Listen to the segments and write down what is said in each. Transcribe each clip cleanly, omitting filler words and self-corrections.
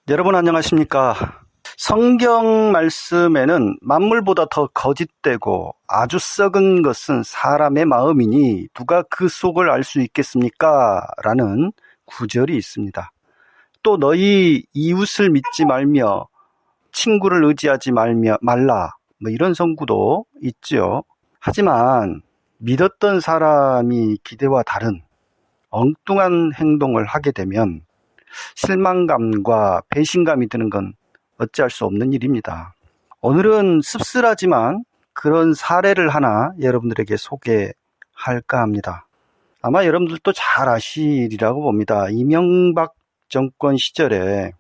여러분 안녕하십니까? 성경 말씀에는 만물보다 더 거짓되고 아주 썩은 것은 사람의 마음이니 누가 그 속을 알 수 있겠습니까? 라는 구절이 있습니다. 또 너희 이웃을 믿지 말며 친구를 의지하지 말라 뭐 이런 성구도 있지요. 하지만 믿었던 사람이 기대와 다른 엉뚱한 행동을 하게 되면 실망감과 배신감이 드는 건 어찌할 수 없는 일입니다. 오늘은 씁쓸하지만 그런 사례를 하나 여러분들에게 소개할까 합니다. 아마 여러분들도 잘 아시리라고 봅니다. 이명박 정권 시절에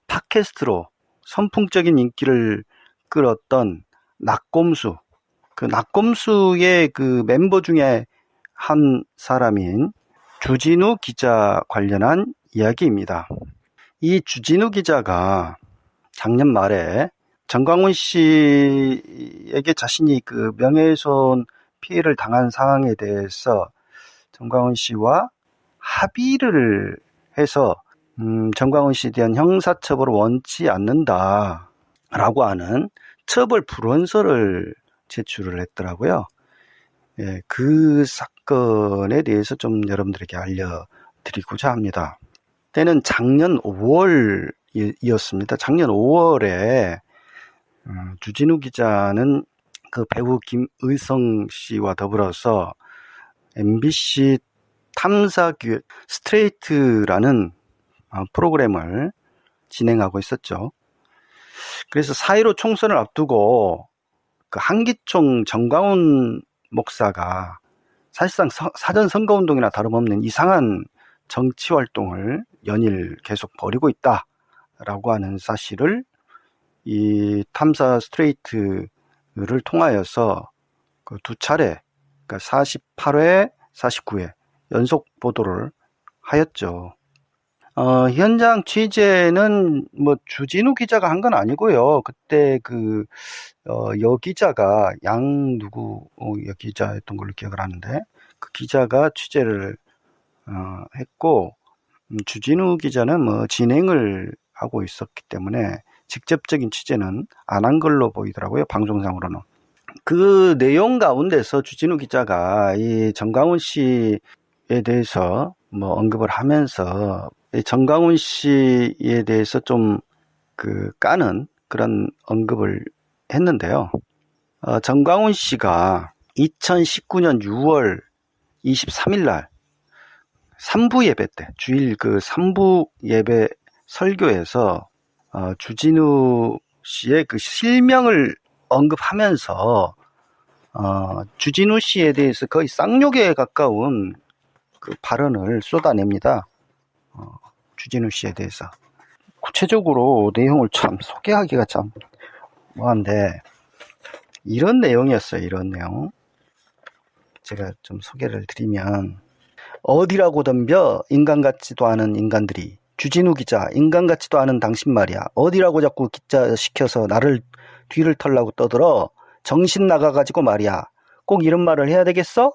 팟캐스트로 선풍적인 인기를 끌었던 낙곰수, 그 낙곰수의 그 멤버 중에 한 사람인 주진우 기자 관련한 이야기입니다. 이 주진우 기자가 작년 말에 정광훈 씨에게 자신이 그 명예훼손 피해를 당한 상황에 대해서 정광훈 씨와 합의를 해서 정광훈 씨에 대한 형사처벌을 원치 않는다라고 하는 처벌 불원서를 제출을 했더라고요. 예, 그 사건에 대해서 좀 여러분들에게 알려드리고자 합니다. 때는 작년 5월이었습니다. 작년 5월에 주진우 기자는 그 배우 김의성 씨와 더불어서 MBC 탐사기획 스트레이트라는 프로그램을 진행하고 있었죠. 그래서 4.15 총선을 앞두고 그 한기총 정광훈 목사가 사실상 사전 선거운동이나 다름없는 이상한 정치활동을 연일 계속 벌이고 있다라고 하는 사실을 이 탐사 스트레이트를 통하여서 그 두 차례, 그러니까 48회, 49회 연속 보도를 하였죠. 현장 취재는 뭐 주진우 기자가 한 건 아니고요. 그때 그 여 기자가 여 기자였던 걸로 기억을 하는데 그 기자가 취재를 했고 주진우 기자는 뭐 진행을 하고 있었기 때문에 직접적인 취재는 안 한 걸로 보이더라고요. 방송상으로는. 그 내용 가운데서 주진우 기자가 이 정광훈 씨에 대해서 뭐 언급을 하면서 이 정광훈 씨에 대해서 좀 그 까는 그런 언급을 했는데요. 정광훈 씨가 2019년 6월 23일 날 3부 예배 때, 주일 그 3부 예배 설교에서 주진우 씨의 그 실명을 언급하면서 주진우 씨에 대해서 거의 쌍욕에 가까운 그 발언을 쏟아냅니다. 주진우 씨에 대해서. 구체적으로 내용을 참 소개하기가 참 뭐한데 이런 내용이었어요. 이런 내용. 제가 좀 소개를 드리면 어디라고 덤벼 인간 같지도 않은 인간들이 주진우 기자 인간 같지도 않은 당신 말이야 어디라고 자꾸 기자 시켜서 나를 뒤를 털라고 떠들어 정신 나가가지고 말이야 꼭 이런 말을 해야 되겠어?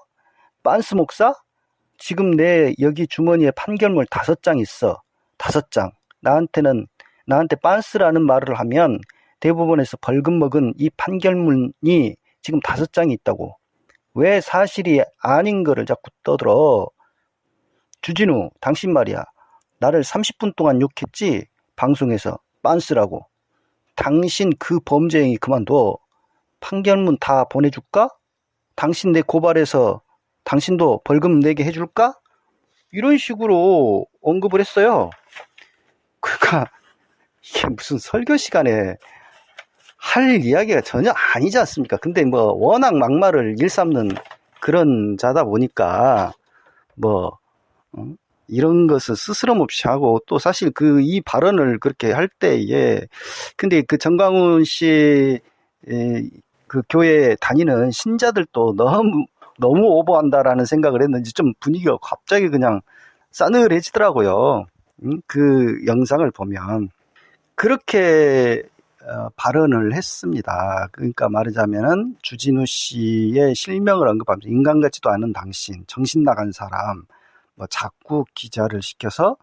빤스 목사? 지금 내 여기 주머니에 판결문 5장 있어. 5장. 나한테 빤스라는 말을 하면 대법원에서 벌금 먹은 이 판결문이 지금 5장이 있다고. 왜 사실이 아닌 거를 자꾸 떠들어. 주진우, 당신 말이야. 나를 30분 동안 욕했지? 방송에서 빤스라고. 당신 그 범죄행위 그만둬. 판결문 다 보내줄까? 당신 내 고발해서 당신도 벌금 내게 해줄까? 이런 식으로 언급을 했어요. 그러니까 이게 무슨 설교 시간에 할 이야기가 전혀 아니지 않습니까? 근데 뭐 워낙 막말을 일삼는 그런 자다 보니까 뭐 이런 것을 스스럼 없이 하고 또 사실 이 발언을 그렇게 할 때에 근데 그 정광훈 씨 그 교회 다니는 신자들도 너무 오버한다라는 생각을 했는지 좀 분위기가 갑자기 그냥 싸늘해지더라고요. 그 영상을 보면 그렇게 발언을 했습니다. 그러니까 말하자면은 주진우 씨의 실명을 언급하면서 인간 같지도 않은 당신, 정신 나간 사람, 뭐 자꾸 기자를 시켜서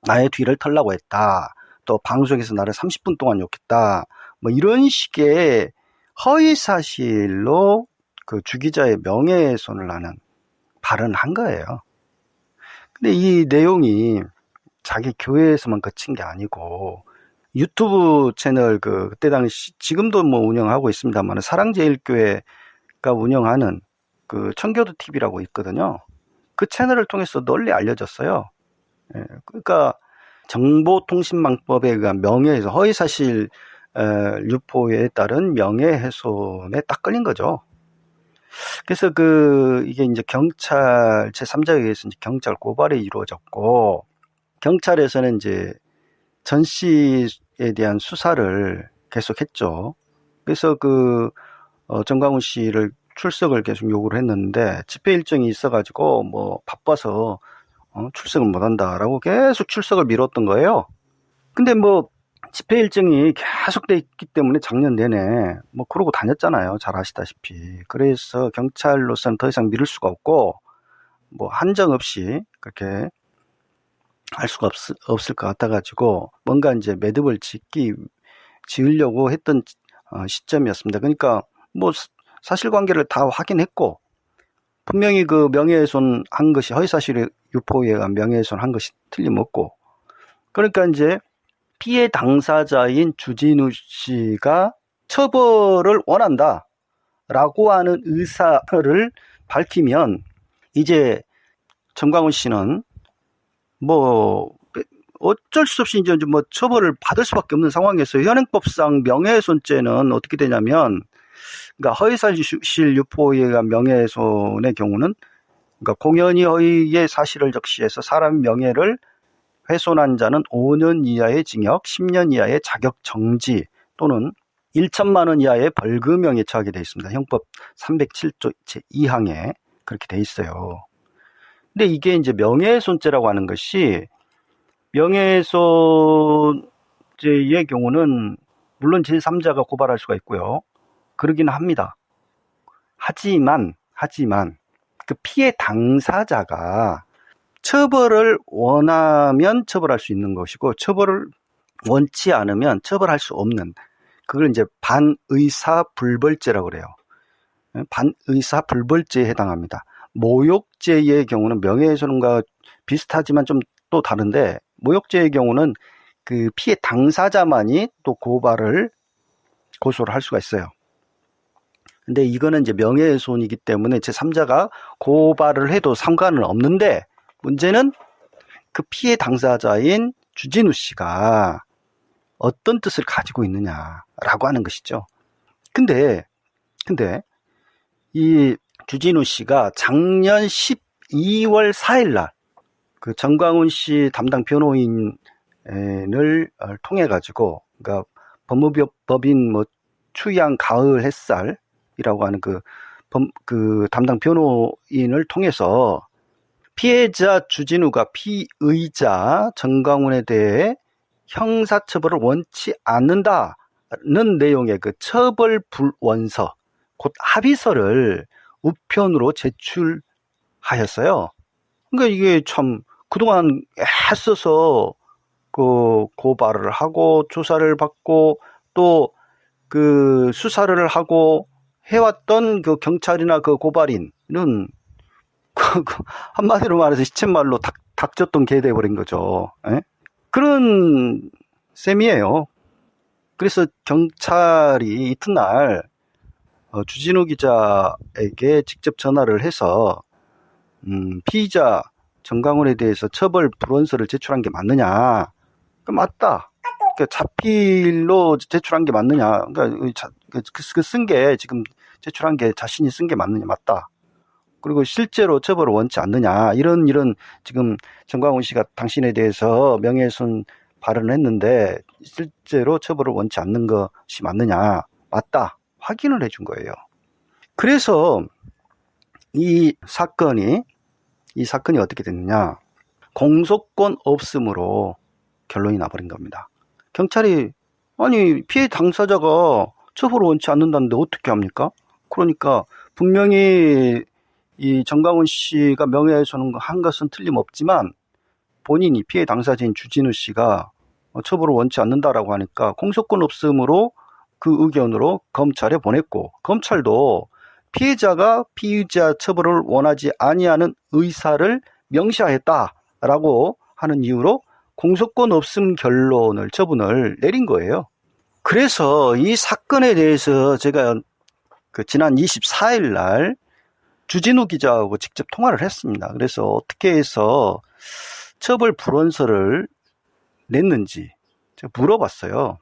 나의 뒤를 털라고 했다. 또 방송에서 나를 30분 동안 욕했다. 뭐 이런 식의 허위사실로 그 주기자의 명예훼손을 하는 발언을 한 거예요. 근데 이 내용이 자기 교회에서만 그친 게 아니고 유튜브 채널 그때 당시 지금도 뭐 운영하고 있습니다만 사랑제일교회가 운영하는 그 청교도 TV라고 있거든요. 그 채널을 통해서 널리 알려졌어요. 예, 그러니까 정보통신망법에 의한 명예훼손, 허위사실 유포에 따른 명예훼손에 딱 걸린 거죠. 그래서 이게 이제 경찰 제3자에 의해서 이제 경찰 고발이 이루어졌고, 경찰에서는 이제 전 씨에 대한 수사를 계속했죠. 그래서 정광훈 씨를 출석을 계속 요구를 했는데 집회 일정이 있어가지고 뭐 바빠서 출석을 못한다라고 계속 출석을 미뤘던 거예요. 근데 뭐 집회 일정이 계속돼 있기 때문에 작년 내내 뭐 그러고 다녔잖아요. 잘 아시다시피. 그래서 경찰로서는 더 이상 미룰 수가 없고 뭐 한정 없이 그렇게 할 수가 없을 것 같아가지고 뭔가 이제 매듭을 지으려고 했던 시점이었습니다. 그러니까 뭐 사실관계를 다 확인했고 분명히 그 명예훼손 한 것이 허위사실 유포에 의한 명예훼손 한 것이 틀림없고, 그러니까 이제 피해 당사자인 주진우 씨가 처벌을 원한다라고 하는 의사를 밝히면 이제 정광훈 씨는 뭐 어쩔 수 없이 이제 뭐 처벌을 받을 수밖에 없는 상황이었어요. 현행법상 명예훼손죄는 어떻게 되냐면, 그러니까 허위사실 유포에 의한 명예훼손의 경우는 그러니까 공연히 허위의 사실을 적시해서 사람 명예를 훼손한 자는 5년 이하의 징역, 10년 이하의 자격 정지 또는 1천만 원 이하의 벌금형에 처하게 되어 있습니다. 형법 307조 제2항에 그렇게 되어 있어요. 근데 이게 이제 명예훼손죄라고 하는 것이, 명예훼손죄의 경우는 물론 제3자가 고발할 수가 있고요. 그러긴 합니다. 하지만 그 피해 당사자가 처벌을 원하면 처벌할 수 있는 것이고 처벌을 원치 않으면 처벌할 수 없는, 그걸 이제 반의사불벌죄라고 그래요. 반의사불벌죄에 해당합니다. 모욕죄의 경우는 명예훼손과 비슷하지만 좀 또 다른데, 모욕죄의 경우는 그 피해 당사자만이 또 고소를 할 수가 있어요. 근데 이거는 이제 명예훼손이기 때문에 제3자가 고발을 해도 상관은 없는데, 문제는 그 피해 당사자인 주진우 씨가 어떤 뜻을 가지고 있느냐라고 하는 것이죠. 근데 이 주진우 씨가 작년 12월 4일 날 그 정광훈 씨 담당 변호인을 통해 가지고, 그러니까 법무법인 뭐 추양 가을 햇살이라고 하는 그 담당 변호인을 통해서 피해자 주진우가 피의자 정광훈에 대해 형사처벌을 원치 않는다는 내용의 그 처벌불원서, 곧 합의서를 우편으로 제출하였어요. 그러니까 이게 참 그동안 애써서 그 고발을 하고 조사를 받고 또 그 수사를 하고 해왔던 그 경찰이나 그 고발인은 한마디로 말해서 시쳇말로 닥쳤던 개 돼버린 거죠. 에? 그런 셈이에요. 그래서 경찰이 이튿날 주진우 기자에게 직접 전화를 해서 피의자 정광훈에 대해서 처벌 불원서를 제출한 게 맞느냐? 맞다. 그러니까 자필로 제출한 게 맞느냐? 그러니까 쓴 게 지금 제출한 게 자신이 쓴 게 맞느냐? 맞다. 그리고 실제로 처벌을 원치 않느냐? 이런 지금 정광훈 씨가 당신에 대해서 명예훼손 발언을 했는데 실제로 처벌을 원치 않는 것이 맞느냐? 맞다. 확인을 해준 거예요. 그래서 이 사건이 어떻게 됐느냐? 공소권 없음으로 결론이 나버린 겁니다. 경찰이 아니 피해 당사자가 처벌을 원치 않는다는데 어떻게 합니까? 그러니까 분명히 이 정광훈 씨가 명예훼손 한 것은 틀림없지만 본인이 피해 당사자인 주진우 씨가 처벌을 원치 않는다라고 하니까 공소권 없음으로 그 의견으로 검찰에 보냈고, 검찰도 피해자가 피의자 처벌을 원하지 아니하는 의사를 명시하였다라고 하는 이유로 공소권 없음 결론을 처분을 내린 거예요. 그래서 이 사건에 대해서 제가 지난 24일 날 주진우 기자하고 직접 통화를 했습니다. 그래서 어떻게 해서 처벌 불원서를 냈는지 제가 물어봤어요.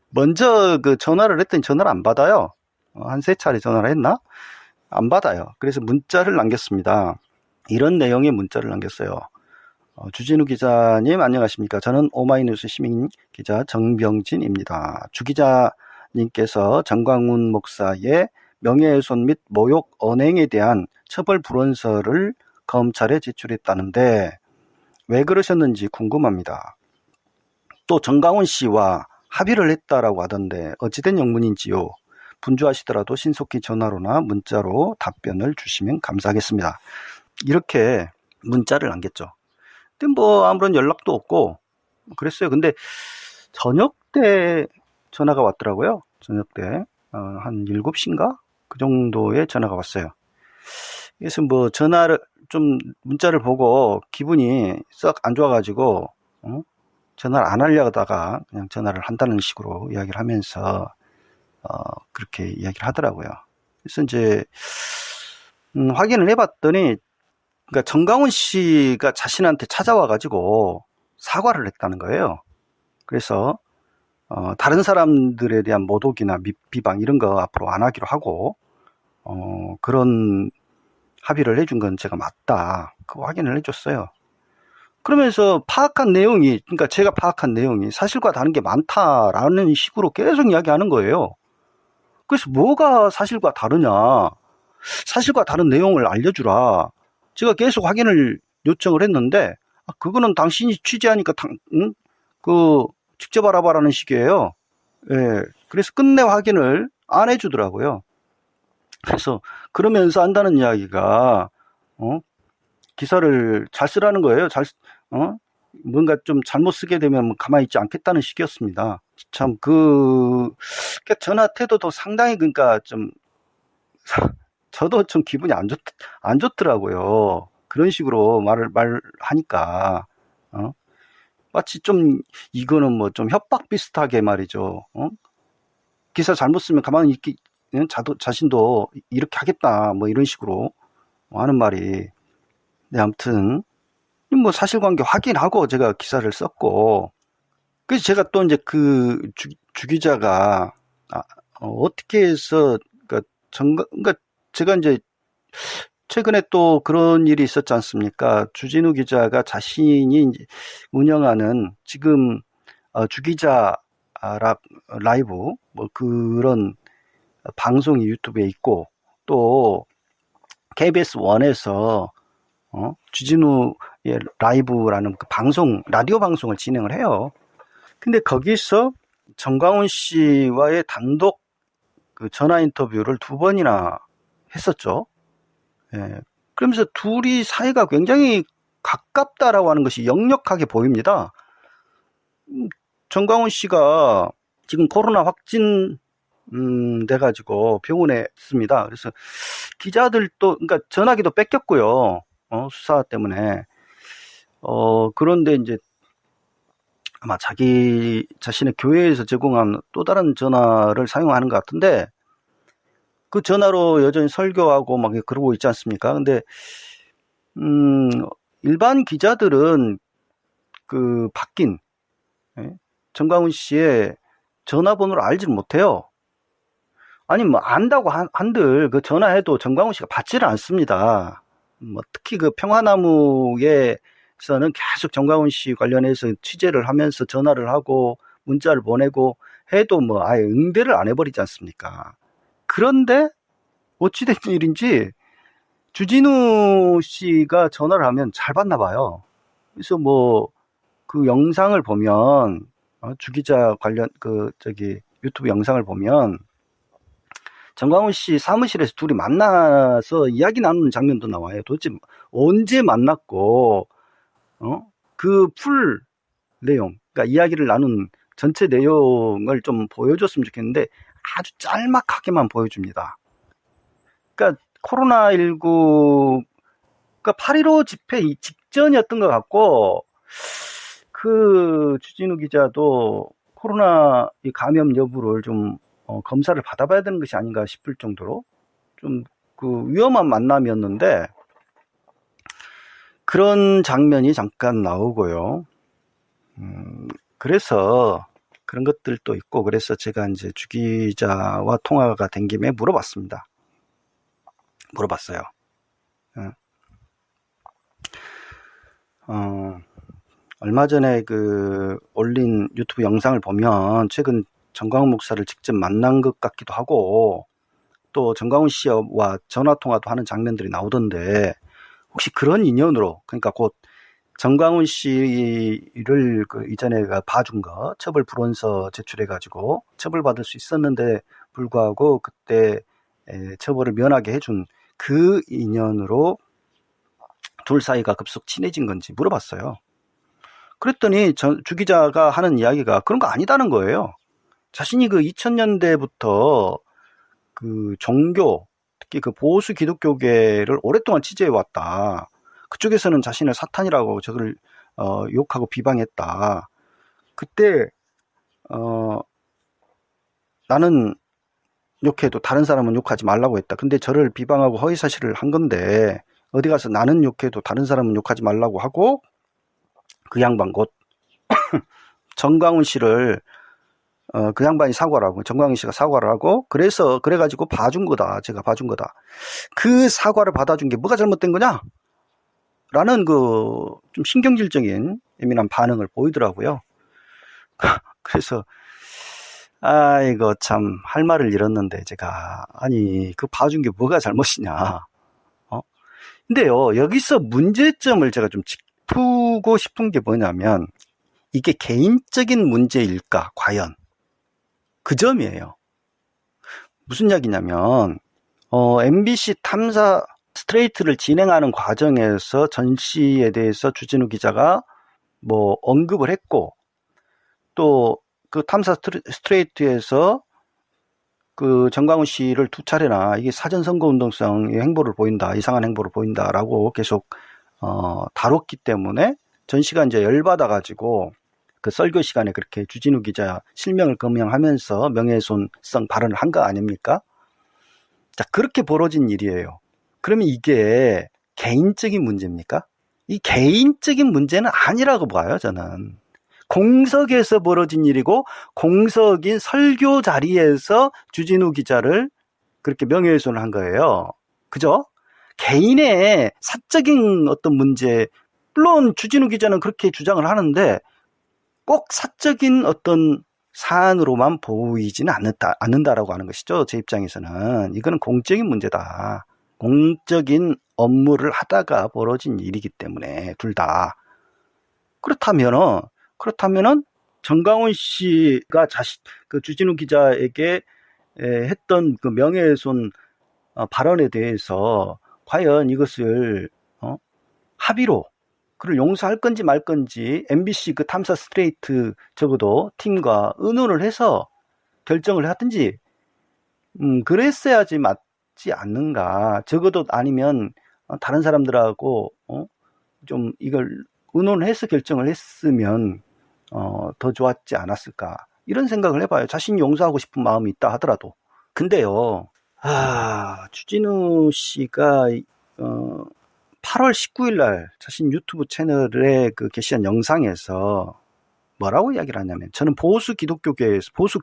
먼저 전화를 했더니 전화를 안 받아요. 한 3차례 전화를 했나? 안 받아요. 그래서 문자를 남겼습니다. 이런 내용의 문자를 남겼어요. 주진우 기자님 안녕하십니까? 저는 오마이뉴스 시민 기자 정병진입니다. 주 기자님께서 정광훈 목사의 명예훼손 및 모욕 언행에 대한 처벌 불원서를 검찰에 제출했다는데 왜 그러셨는지 궁금합니다. 또 정광훈 씨와 합의를 했다라고 하던데 어찌된 영문인지요? 분주하시더라도 신속히 전화로나 문자로 답변을 주시면 감사하겠습니다. 이렇게 문자를 남겼죠. 근데 뭐 아무런 연락도 없고 그랬어요. 근데 저녁 때 전화가 왔더라고요. 저녁 때 한 7시인가? 그 정도에 전화가 왔어요. 그래서 뭐 문자를 보고 기분이 썩 안 좋아가지고 전화를 안 하려고 하다가 그냥 전화를 한다는 식으로 이야기를 하면서 그렇게 이야기를 하더라고요. 그래서 이제 확인을 해봤더니 그러니까 정광훈 씨가 자신한테 찾아와가지고 사과를 했다는 거예요. 그래서 다른 사람들에 대한 모독이나 비방 이런 거 앞으로 안 하기로 하고 그런 합의를 해준 건 제가 맞다. 그 확인을 해줬어요. 그러면서 그러니까 제가 파악한 내용이 사실과 다른 게 많다라는 식으로 계속 이야기하는 거예요. 그래서 뭐가 사실과 다르냐? 사실과 다른 내용을 알려주라. 제가 계속 확인을 요청을 했는데 그거는 당신이 취재하니까 직접 알아봐라는 식이에요. 예. 그래서 끝내 확인을 안 해주더라고요. 그래서 그러면서 한다는 이야기가 기사를 잘 쓰라는 거예요. 뭔가 좀 잘못 쓰게 되면 가만히 있지 않겠다는 식이었습니다. 참 전화 태도도 상당히 그러니까 좀 저도 좀 기분이 안 좋더라고요. 그런 식으로 말하니까 마치 좀 이거는 뭐 좀 협박 비슷하게 말이죠. 기사 잘못 쓰면 가만히 있기 자신도 이렇게 하겠다 뭐 이런 식으로 하는 말이. 네, 아무튼 뭐 사실관계 확인하고 제가 기사를 썼고, 그래서 제가 또 이제 주 기자가 어떻게 해서 그러니까 제가 이제 최근에 또 그런 일이 있었지 않습니까? 주진우 기자가 자신이 운영하는 지금 주 기자 라이브 뭐 그런 방송이 유튜브에 있고 또 KBS 1에서 주진우의 라이브라는 그 라디오 방송을 진행을 해요. 근데 거기서 정광훈 씨와의 단독 전화 인터뷰를 2번이나 했었죠. 예. 그러면서 둘이 사이가 굉장히 가깝다라고 하는 것이 역력하게 보입니다. 정광훈 씨가 지금 코로나 확진 돼가지고 병원에 있습니다. 그래서 기자들도 그러니까 전화기도 뺏겼고요. 수사 때문에. 그런데 이제 아마 자신의 교회에서 제공한 또 다른 전화를 사용하는 것 같은데 그 전화로 여전히 설교하고 막 그러고 있지 않습니까? 근데 일반 기자들은 바뀐 정광훈 씨의 전화번호를 알지를 못해요. 아니 뭐 안다고 한들 그 전화해도 정광훈 씨가 받지를 않습니다. 뭐 특히 평화나무에서는 계속 정광훈 씨 관련해서 취재를 하면서 전화를 하고 문자를 보내고 해도 뭐 아예 응대를 안 해버리지 않습니까? 그런데 어찌된 일인지 주진우 씨가 전화를 하면 잘 받나 봐요. 그래서 뭐 그 영상을 보면 주 기자 관련 유튜브 영상을 보면 정광훈 씨 사무실에서 둘이 만나서 이야기 나누는 장면도 나와요. 도대체 언제 만났고 그 풀 내용, 그러니까 이야기를 나눈 전체 내용을 좀 보여줬으면 좋겠는데 아주 짤막하게만 보여줍니다. 그러니까 코로나19, 그러니까 8.15 집회 직전이었던 것 같고, 그 주진우 기자도 코로나 감염 여부를 좀 검사를 받아봐야 되는 것이 아닌가 싶을 정도로 좀 그 위험한 만남이었는데, 그런 장면이 잠깐 나오고요. 그래서 그런 것들도 있고, 그래서 제가 이제 주 기자와 통화가 된 김에 물어봤습니다. 물어봤어요. 얼마 전에 올린 유튜브 영상을 보면 최근 정광훈 목사를 직접 만난 것 같기도 하고, 또 정광훈 씨와 전화 통화도 하는 장면들이 나오던데, 혹시 그런 인연으로, 그러니까 곧 정광훈 씨를 이전에 봐준 거, 처벌 불원서 제출해가지고 처벌받을 수 있었는데 불구하고 그때 처벌을 면하게 해준 그 인연으로 둘 사이가 급속 친해진 건지 물어봤어요. 그랬더니 주 기자가 하는 이야기가 그런 거 아니다는 거예요. 자신이 2000년대부터 종교, 특히 보수 기독교계를 오랫동안 취재해왔다. 그쪽에서는 자신을 사탄이라고 저를 욕하고 비방했다. 그때 나는 욕해도 다른 사람은 욕하지 말라고 했다. 근데 저를 비방하고 허위사실을 한 건데 어디 가서 나는 욕해도 다른 사람은 욕하지 말라고 하고, 그 양반 곧 정광훈 씨를 그 양반이 사과를 하고, 정광훈 씨가 사과를 하고, 그래가지고 봐준 거다. 제가 봐준 거다. 그 사과를 받아준 게 뭐가 잘못된 거냐? 라는 좀 신경질적인 예민한 반응을 보이더라고요. 그래서 이거 참 할 말을 잃었는데 제가, 아니 그 봐준 게 뭐가 잘못이냐. 근데요, 여기서 문제점을 제가 좀 짚고 싶은 게 뭐냐면, 이게 개인적인 문제일까 과연, 그 점이에요. 무슨 이야기냐면 MBC 탐사 스트레이트를 진행하는 과정에서 전 씨에 대해서 주진우 기자가 언급을 했고, 또 그 탐사 스트레이트에서 정광훈 씨를 두 차례나 이게 사전 선거 운동성의 행보를 보인다, 이상한 행보를 보인다라고 계속 다뤘기 때문에 전 씨가 이제 열받아가지고 그 설교 시간에 그렇게 주진우 기자 실명을 거명하면서 명예훼손성 발언을 한 거 아닙니까? 자, 그렇게 벌어진 일이에요. 그러면 이게 개인적인 문제입니까? 이 개인적인 문제는 아니라고 봐요, 저는. 공석에서 벌어진 일이고, 공석인 설교 자리에서 주진우 기자를 그렇게 명예훼손을 한 거예요. 그죠? 개인의 사적인 어떤 문제, 물론 주진우 기자는 그렇게 주장을 하는데 꼭 사적인 어떤 사안으로만 보이지는 않는다라고 하는 것이죠. 제 입장에서는. 이거는 공적인 문제다. 공적인 업무를 하다가 벌어진 일이기 때문에 둘 다. 그렇다면은 정광훈 씨가 주진우 기자에게 했던 그 명예훼손 발언에 대해서 과연 이것을 합의로 그를 용서할 건지 말 건지 MBC 그 탐사 스트레이트 적어도 팀과 의논을 해서 결정을 하든지 그랬어야지 맞지 않는가. 적어도 아니면 다른 사람들하고 좀 이걸 의논을 해서 결정을 했으면 더 좋았지 않았을까, 이런 생각을 해봐요. 자신이 용서하고 싶은 마음이 있다 하더라도. 근데요, 주진우 씨가 8월 19일 날 자신 유튜브 채널에 게시한 영상에서 뭐라고 이야기를 하냐면, 저는 보수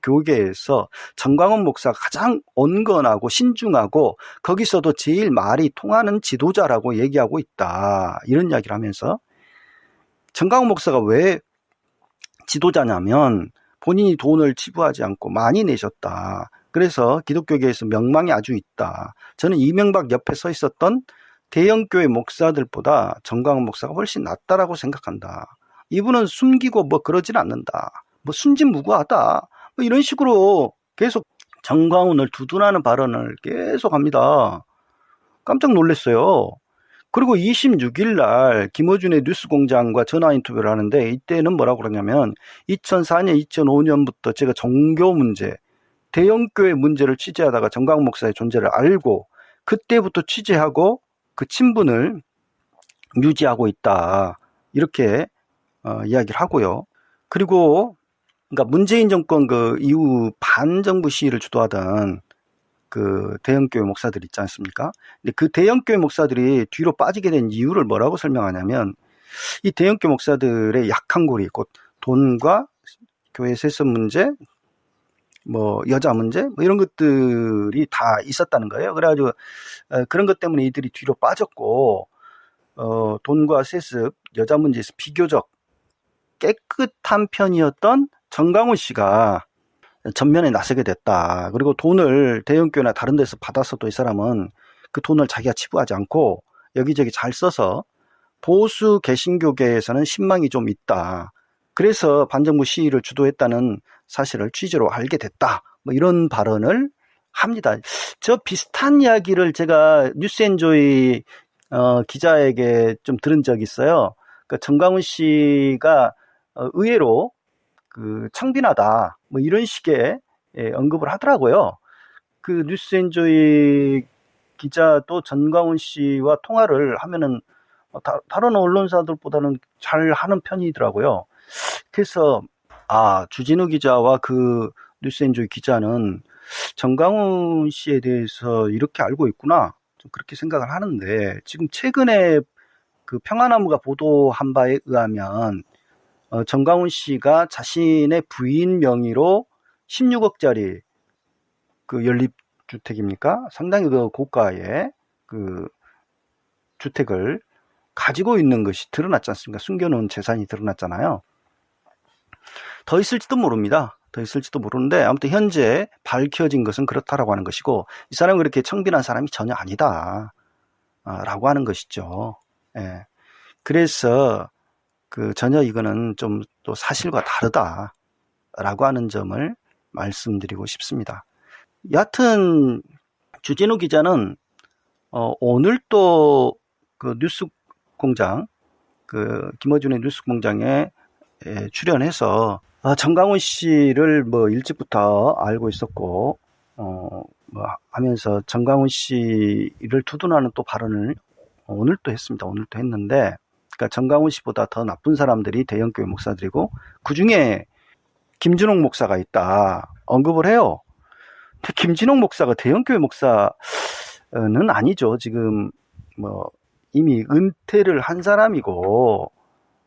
교계에서 정광훈 목사가 가장 온건하고 신중하고 거기서도 제일 말이 통하는 지도자라고 얘기하고 있다, 이런 이야기를 하면서, 정광훈 목사가 왜 지도자냐면 본인이 돈을 지불하지 않고 많이 내셨다. 그래서 기독교계에서 명망이 아주 있다. 저는 이명박 옆에 서 있었던 대형교회 목사들보다 정광훈 목사가 훨씬 낫다라고 생각한다. 이분은 숨기고 그러진 않는다. 순진무구하다. 이런 식으로 계속 정광훈을 두둔하는 발언을 계속 합니다. 깜짝 놀랐어요. 그리고 26일 날 김어준의 뉴스공장과 전화 인터뷰를 하는데 이때는 뭐라고 그러냐면 2004년, 2005년부터 제가 종교 문제, 대형교회 문제를 취재하다가 정광훈 목사의 존재를 알고 그때부터 취재하고 그 친분을 유지하고 있다. 이렇게 이야기를 하고요. 그리고 그러니까 문재인 정권 그 이후 반정부 시위를 주도하던 그 대형교회 목사들 있지 않습니까? 근데 그 대형교회 목사들이 뒤로 빠지게 된 이유를 뭐라고 설명하냐면 이 대형교회 목사들의 약한 고리, 곧 돈과 교회 세습 문제, 뭐 여자 문제, 뭐 이런 것들이 다 있었다는 거예요. 그래가지고 그런 것 때문에 이들이 뒤로 빠졌고 돈과 세습, 여자 문제에서 비교적 깨끗한 편이었던 정광훈 씨가 전면에 나서게 됐다. 그리고 돈을 대형교회나 다른 데서 받았어도 이 사람은 그 돈을 자기가 치부하지 않고 여기저기 잘 써서 보수 개신교계에서는 신망이 좀 있다. 그래서 반정부 시위를 주도했다는 사실을 취재로 알게 됐다. 뭐 이런 발언을 합니다. 저 비슷한 이야기를 제가 뉴스엔조이 기자에게 좀 들은 적이 있어요. 그러니까 정광훈 씨가 의외로 그 청빈하다 뭐 이런 식의 언급을 하더라고요. 그 뉴스엔조이 기자도 정광훈 씨와 통화를 하면은 다른 언론사들보다는 잘 하는 편이더라고요. 그래서 주진우 기자와 그 뉴스엔조이 기자는 정광훈 씨에 대해서 이렇게 알고 있구나, 좀 그렇게 생각을 하는데, 지금 최근에 그 평화나무가 보도한 바에 의하면 정광훈 씨가 자신의 부인 명의로 16억짜리 그 연립주택입니까? 상당히 그 고가의 그 주택을 가지고 있는 것이 드러났지 않습니까? 숨겨놓은 재산이 드러났잖아요. 더 있을지도 모릅니다. 더 있을지도 모르는데 아무튼 현재 밝혀진 것은 그렇다라고 하는 것이고, 이 사람은 그렇게 청빈한 사람이 전혀 아니다 라고 하는 것이죠. 예. 그래서 그 전혀 이거는 좀 또 사실과 다르다라고 하는 점을 말씀드리고 싶습니다. 여하튼 주진우 기자는 오늘 또 그 뉴스공장, 그 김어준의 뉴스공장에 출연해서 정광훈 씨를 뭐 일찍부터 알고 있었고 뭐 하면서 정광훈 씨를 두둔하는 또 발언을 오늘 또 했습니다. 오늘 또 했는데, 그러니까 정광훈 씨보다 더 나쁜 사람들이 대형교회 목사들이고 그 중에 김진홍 목사가 있다 언급을 해요. 근데 김진홍 목사가 대형교회 목사는 아니죠. 지금 뭐 이미 은퇴를 한 사람이고,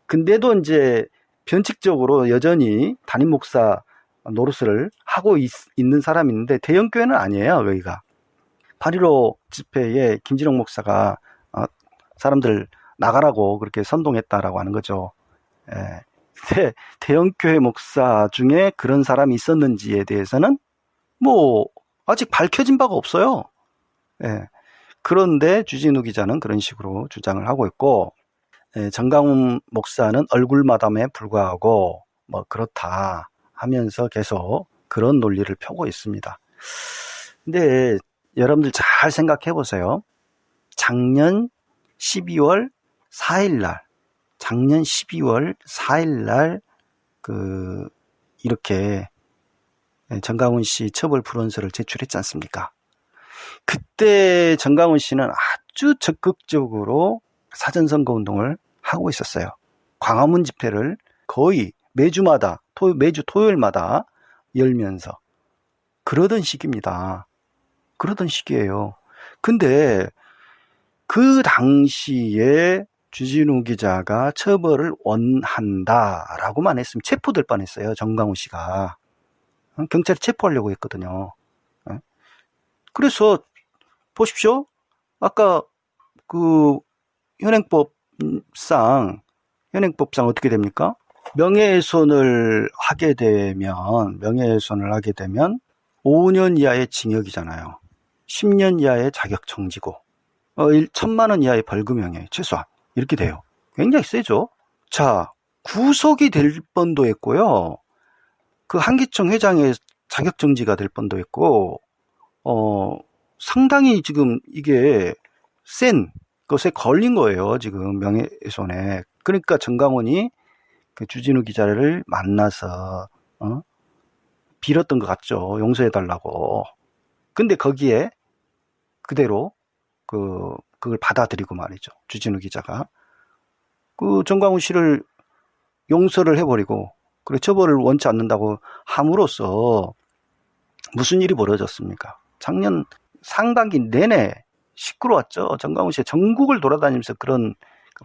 근데도 이제 변칙적으로 여전히 담임 목사 노릇을 하고 있는 사람인데 대형교회는 아니에요. 여기가 8.15 집회에 김진홍 목사가 사람들 나가라고 그렇게 선동했다라고 하는 거죠. 근데 대형교회 목사 중에 그런 사람이 있었는지에 대해서는 뭐 아직 밝혀진 바가 없어요. 그런데 주진우 기자는 그런 식으로 주장을 하고 있고, 정광훈 목사는 얼굴 마담에 불과하고 뭐 그렇다 하면서 계속 그런 논리를 펴고 있습니다. 근데 여러분들 잘 생각해 보세요. 작년 12월 4일 날 이렇게 정광훈 씨 처벌 불원서를 제출했지 않습니까? 그때 정광훈 씨는 아주 적극적으로 사전선거 운동을 하고 있었어요. 광화문 집회를 거의 매주마다, 매주 토요일마다 열면서 그러던 시기입니다. 그러던 시기예요. 근데 그 당시에 주진우 기자가 처벌을 원한다라고만 했으면 체포될 뻔했어요. 정광훈 씨가. 경찰이 체포하려고 했거든요. 그래서 보십시오. 아까 그 현행법상 어떻게 됩니까? 명예훼손을 하게 되면 5년 이하의 징역이잖아요. 10년 이하의 자격정지고 1,000만 원 이하의 벌금형에 최소한 이렇게 돼요. 굉장히 세죠. 자, 구속이 될 뻔도 했고요. 그 한기총 회장의 자격정지가 될 뻔도 했고, 상당히 지금 이게 센 것에 걸린 거예요. 지금 명예훼손에. 그러니까 정강훈이 그 주진우 기자를 만나서 빌었던 것 같죠. 용서해달라고. 근데 거기에 그대로 그걸 받아들이고 말이죠. 주진우 기자가 그 정강훈 씨를 용서를 해버리고 그리고 처벌을 원치 않는다고 함으로써 무슨 일이 벌어졌습니까? 작년 상반기 내내 시끄러웠죠. 정강훈 씨가 전국을 돌아다니면서 그런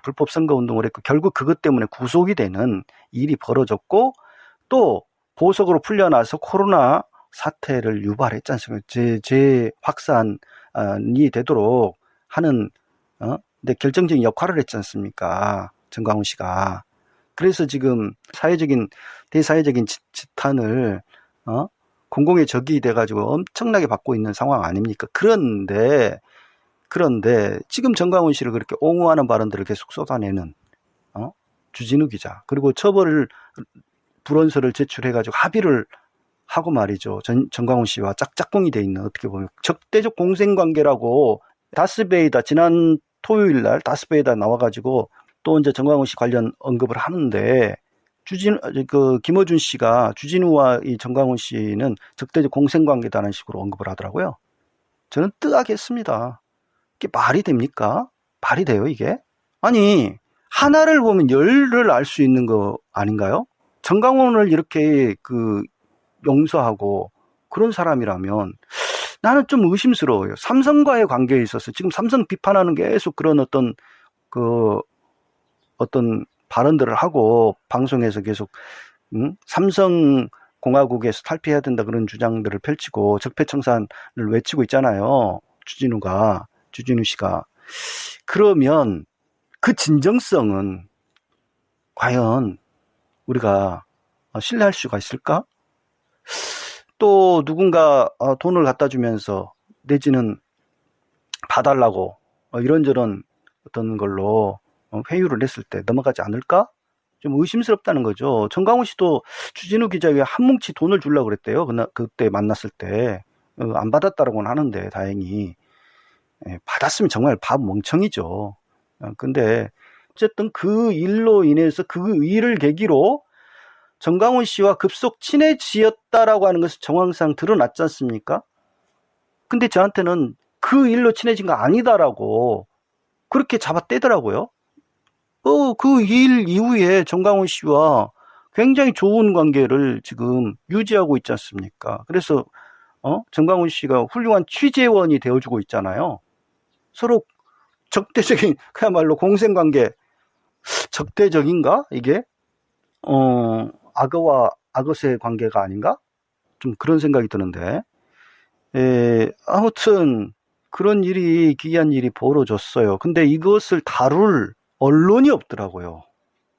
불법 선거 운동을 했고 결국 그것 때문에 구속이 되는 일이 벌어졌고 또 보석으로 풀려나서 코로나 사태를 유발했지 않습니까? 재확산이 되도록 하는 근데 결정적인 역할을 했지 않습니까? 정강훈 씨가. 그래서 지금 대사회적인 지탄을 공공의 적이 돼가지고 엄청나게 받고 있는 상황 아닙니까? 그런데 지금 정강훈 씨를 그렇게 옹호하는 발언들을 계속 쏟아내는 주진우 기자 그리고 처벌을 불원서를 제출해가지고 합의를 하고 말이죠. 정강훈 씨와 짝짝꿍이 돼 있는 어떻게 보면 적대적 공생관계라고 다스베이다 지난 토요일 날 다스베이다 나와가지고 또 이제 정강훈 씨 관련 언급을 하는데 김어준 씨가 주진우와 이 정강훈 씨는 적대적 공생관계다는 식으로 언급을 하더라고요. 저는 뜨악했습니다. 이게 말이 됩니까? 말이 돼요, 이게? 아니, 하나를 보면 열을 알 수 있는 거 아닌가요? 정강훈을 이렇게 용서하고 그런 사람이라면 나는 좀 의심스러워요. 삼성과의 관계에 있어서 지금 삼성 비판하는 계속 그런 어떤 발언들을 하고 방송에서 계속 삼성공화국에서 탈피해야 된다 그런 주장들을 펼치고 적폐청산을 외치고 있잖아요. 주진우 씨가. 그러면 그 진정성은 과연 우리가 신뢰할 수가 있을까? 또 누군가 돈을 갖다 주면서 내지는 봐달라고 이런저런 어떤 걸로 회유를 했을 때 넘어가지 않을까? 좀 의심스럽다는 거죠. 정강훈 씨도 주진우 기자에게 한 뭉치 돈을 주려고 그랬대요. 그때 만났을 때. 안 받았다고는 하는데 다행히. 받았으면 정말 밥 멍청이죠. 근데 어쨌든 그 일로 인해서 그 일을 계기로 정강훈 씨와 급속 친해지었다라고 하는 것은 정황상 드러났지 않습니까? 근데 저한테는 그 일로 친해진 거 아니다라고 그렇게 잡아떼더라고요. 그 일 이후에 정강훈 씨와 굉장히 좋은 관계를 지금 유지하고 있지 않습니까? 그래서 정강훈 씨가 훌륭한 취재원이 되어주고 있잖아요. 서로 적대적인 그야말로 공생관계 적대적인가 이게 악어와 악어새 관계가 아닌가 좀 그런 생각이 드는데 아무튼 그런 일이 기이한 일이 벌어졌어요. 근데 이것을 다룰 언론이 없더라고요.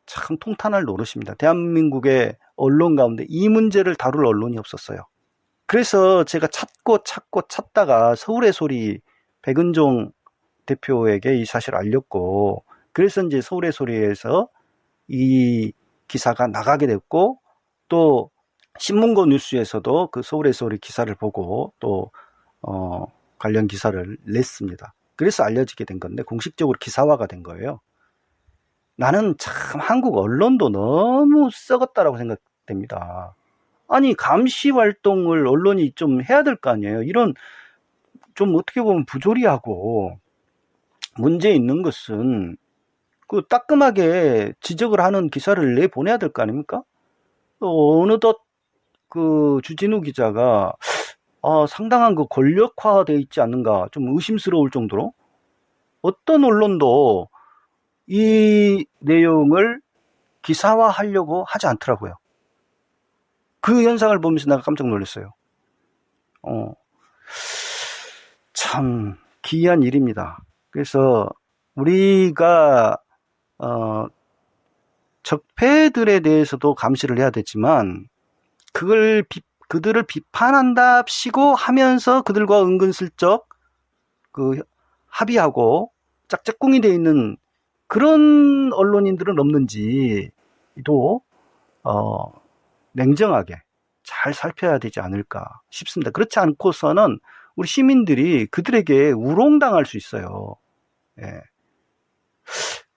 참 통탄할 노릇입니다. 대한민국의 언론 가운데 이 문제를 다룰 언론이 없었어요. 그래서 제가 찾다가 서울의 소리 백은종 대표에게 이 사실을 알렸고 그래서 이제 서울의 소리에서 이 기사가 나가게 됐고 또 신문고 뉴스에서도 그 서울의 소리 기사를 보고 또 관련 기사를 냈습니다. 그래서 알려지게 된 건데 공식적으로 기사화가 된 거예요. 나는 참 한국 언론도 너무 썩었다라고 생각됩니다. 아니 감시 활동을 언론이 좀 해야 될 거 아니에요. 이런 좀 어떻게 보면 부조리하고 문제 있는 것은 그 따끔하게 지적을 하는 기사를 내보내야 될 거 아닙니까? 어느덧 그 주진우 기자가 상당한 그 권력화되어 있지 않는가 좀 의심스러울 정도로 어떤 언론도 이 내용을 기사화하려고 하지 않더라고요. 그 현상을 보면서 내가 깜짝 놀랐어요. 참 기이한 일입니다. 그래서 우리가 적폐들에 대해서도 감시를 해야 되지만 그들을 비판한답시고 하면서 그들과 은근슬쩍 그 합의하고 짝짝꿍이 되어 있는 그런 언론인들은 없는지도 냉정하게 잘 살펴야 되지 않을까 싶습니다. 그렇지 않고서는 우리 시민들이 그들에게 우롱당할 수 있어요. 예.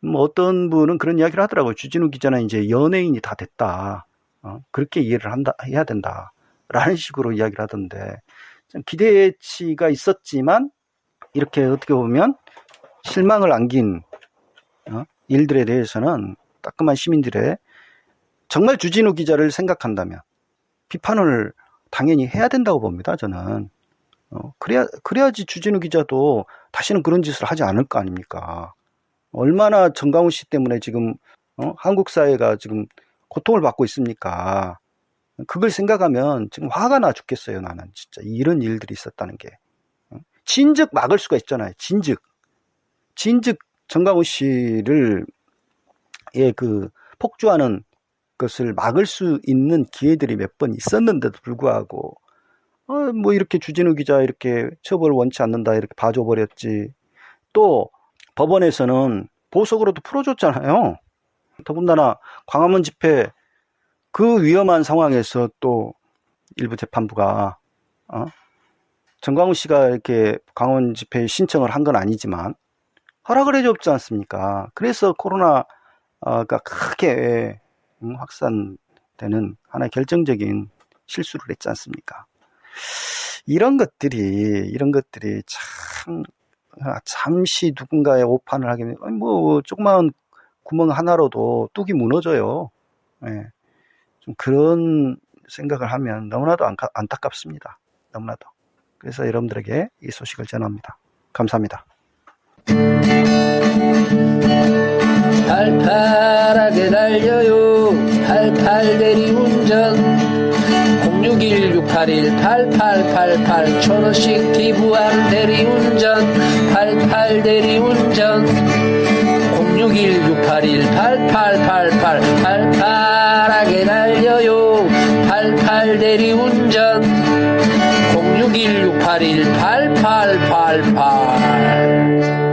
뭐 어떤 분은 그런 이야기를 하더라고요. 주진우 기자는 이제 연예인이 다 됐다. 그렇게 이해를 해야 된다. 라는 식으로 이야기를 하던데, 좀 기대치가 있었지만, 이렇게 어떻게 보면 실망을 안긴 일들에 대해서는 따끔한 시민들의, 정말 주진우 기자를 생각한다면 비판을 당연히 해야 된다고 봅니다. 저는. 그래야지 주진우 기자도 다시는 그런 짓을 하지 않을 거 아닙니까? 얼마나 정강훈 씨 때문에 지금 한국 사회가 지금 고통을 받고 있습니까? 그걸 생각하면 지금 화가 나 죽겠어요. 나는 진짜 이런 일들이 있었다는 게. 진즉 막을 수가 있잖아요. 진즉 정강훈 씨를 그 폭주하는 것을 막을 수 있는 기회들이 몇 번 있었는데도 불구하고 뭐 이렇게 주진우 기자 이렇게 처벌을 원치 않는다 이렇게 봐줘 버렸지. 또 법원에서는 보석으로도 풀어줬잖아요. 더군다나 광화문 집회 그 위험한 상황에서 또 일부 재판부가 정광훈 씨가 이렇게 광화문 집회에 신청을 한 건 아니지만 허락을 해줬지 않습니까? 그래서 코로나가 크게 확산되는 하나의 결정적인 실수를 했지 않습니까? 이런 것들이 참 잠시 누군가의 오판을 하게 되면 뭐 조그마한 구멍 하나로도 뚝이 무너져요. 예. 좀 그런 생각을 하면 너무나도 안타깝습니다. 너무나도. 그래서 여러분들에게 이 소식을 전합니다. 감사합니다. 팔팔하게 달려요. 88 대리운전 061-681-8888 1,000원씩 기부하는 대리운전 88 대리운전 061-681-8888 팔팔하게 달려요. 88 대리운전 061-681-8888